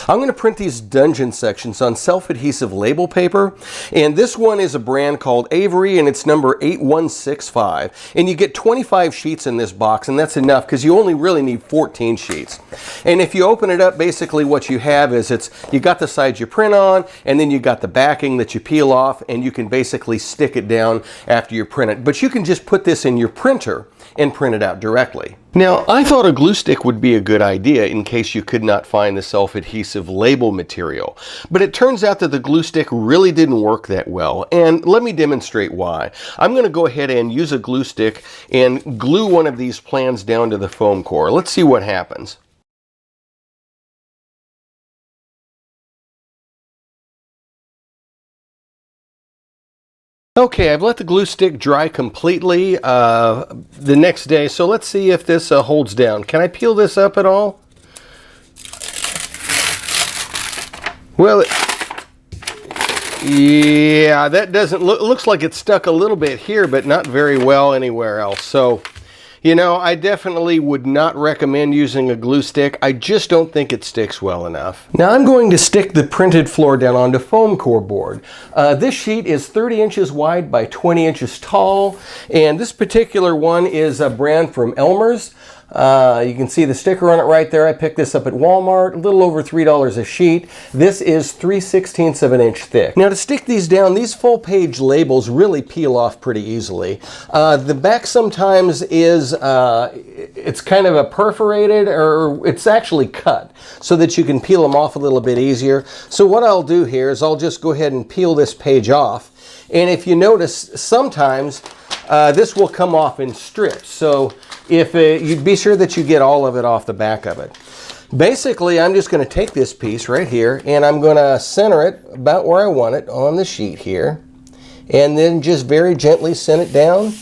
I'm going to print these dungeon sections on self-adhesive label paper, and this one is a brand called Avery, and it's number 8165, and you get 25 sheets in this box, and that's enough because you only really need 14 sheets. And if you open it up, basically what you have is you got the sides you print on, and then you got the backing that you peel off, and you can basically stick it down after you print it. But you can just put this in your printer and print it out directly. Now, I thought a glue stick would be a good idea in case you could not find the self-adhesive label material. But it turns out that the glue stick really didn't work that well, and let me demonstrate why. I'm going to go ahead and use a glue stick and glue one of these plans down to the foam core. Let's see what happens. Okay, I've let the glue stick dry completely the next day, so let's see if this holds down. Can I peel this up at all? Well, yeah, that doesn't look, looks like it's stuck a little bit here, but not very well anywhere else. So, you know, I definitely would not recommend using a glue stick. I just don't think it sticks well enough. Now I'm going to stick the printed floor down onto foam core board. This sheet is 30 inches wide by 20 inches tall, and this particular one is a brand from Elmer's. You can see the sticker on it right there. I picked this up at Walmart, a little over $3 a sheet. This is 3/16 of an inch thick. Now to stick these down, these full page labels really peel off pretty easily. The back sometimes is, it's kind of a perforated, or it's actually cut so that you can peel them off a little bit easier. So what I'll do here is I'll just go ahead and peel this page off. And if you notice, sometimes this will come off in strips. So if you be sure that you get all of it off the back of it. Basically, I'm just going to take this piece right here and I'm going to center it about where I want it on the sheet here, and then just very gently send it down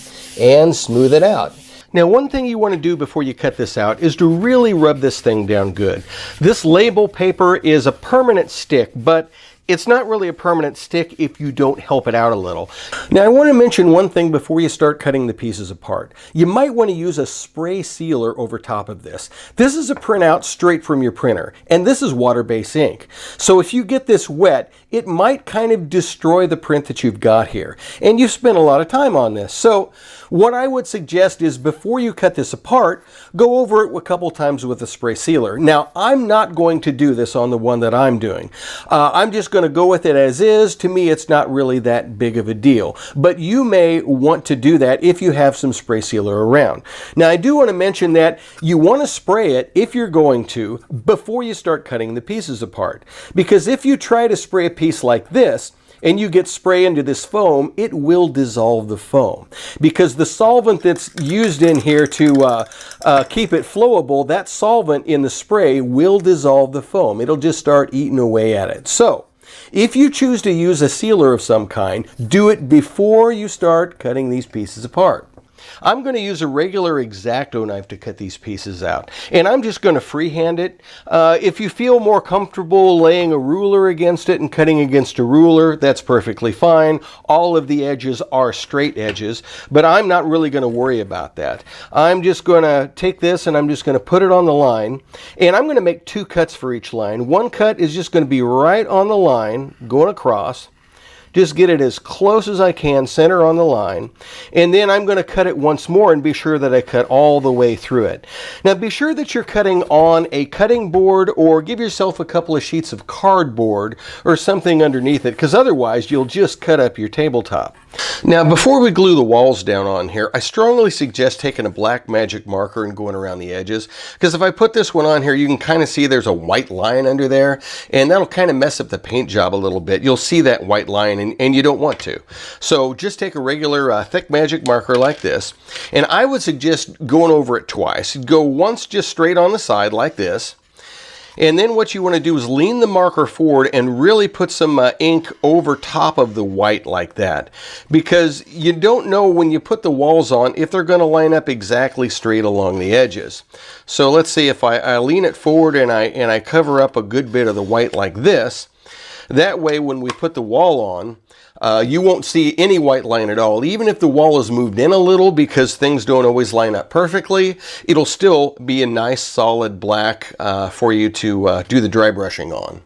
and smooth it out. Now, one thing you want to do before you cut this out is to really rub this thing down good. This label paper is a permanent stick, but it's not really a permanent stick if you don't help it out a little. Now, I want to mention one thing before you start cutting the pieces apart. You might want to use a spray sealer over top of this. This is a printout straight from your printer, and this is water-based ink. So if you get this wet, it might kind of destroy the print that you've got here. And you've spent a lot of time on this. So what I would suggest is before you cut this apart, go over it a couple times with a spray sealer. Now, I'm not going to do this on the one that I'm doing. I'm just going to go with it as is. To me, it's not really that big of a deal. But you may want to do that if you have some spray sealer around. Now, I do want to mention that you want to spray it, if you're going to, before you start cutting the pieces apart. Because if you try to spray a piece like this, and you get spray into this foam, it will dissolve the foam. Because the solvent that's used in here to keep it flowable, that solvent in the spray will dissolve the foam. It'll just start eating away at it. So, if you choose to use a sealer of some kind, do it before you start cutting these pieces apart. I'm going to use a regular X-Acto knife to cut these pieces out, and I'm just going to freehand it. If you feel more comfortable laying a ruler against it and cutting against a ruler, that's perfectly fine. All of the edges are straight edges, but I'm not really going to worry about that. I'm just going to take this and I'm just going to put it on the line, and I'm going to make 2 cuts for each line. One cut is just going to be right on the line, going across. Just get it as close as I can, center on the line, and then I'm going to cut it once more and be sure that I cut all the way through it. Now be sure that you're cutting on a cutting board, or give yourself a couple of sheets of cardboard or something underneath it, because otherwise you'll just cut up your tabletop. Now before we glue the walls down on here, I strongly suggest taking a black magic marker and going around the edges, because if I put this one on here, you can kind of see there's a white line under there, and that'll kind of mess up the paint job a little bit. You'll see that white line, and you don't want to. So just take a regular thick magic marker like this, and I would suggest going over it twice. Go once just straight on the side like this, and then what you want to do is lean the marker forward and really put some ink over top of the white like that, because you don't know when you put the walls on if they're going to line up exactly straight along the edges. So let's see, if I lean it forward and I cover up a good bit of the white like this, that way when we put the wall on, you won't see any white line at all. Even if the wall is moved in a little because things don't always line up perfectly, it'll still be a nice solid black for you to do the dry brushing on.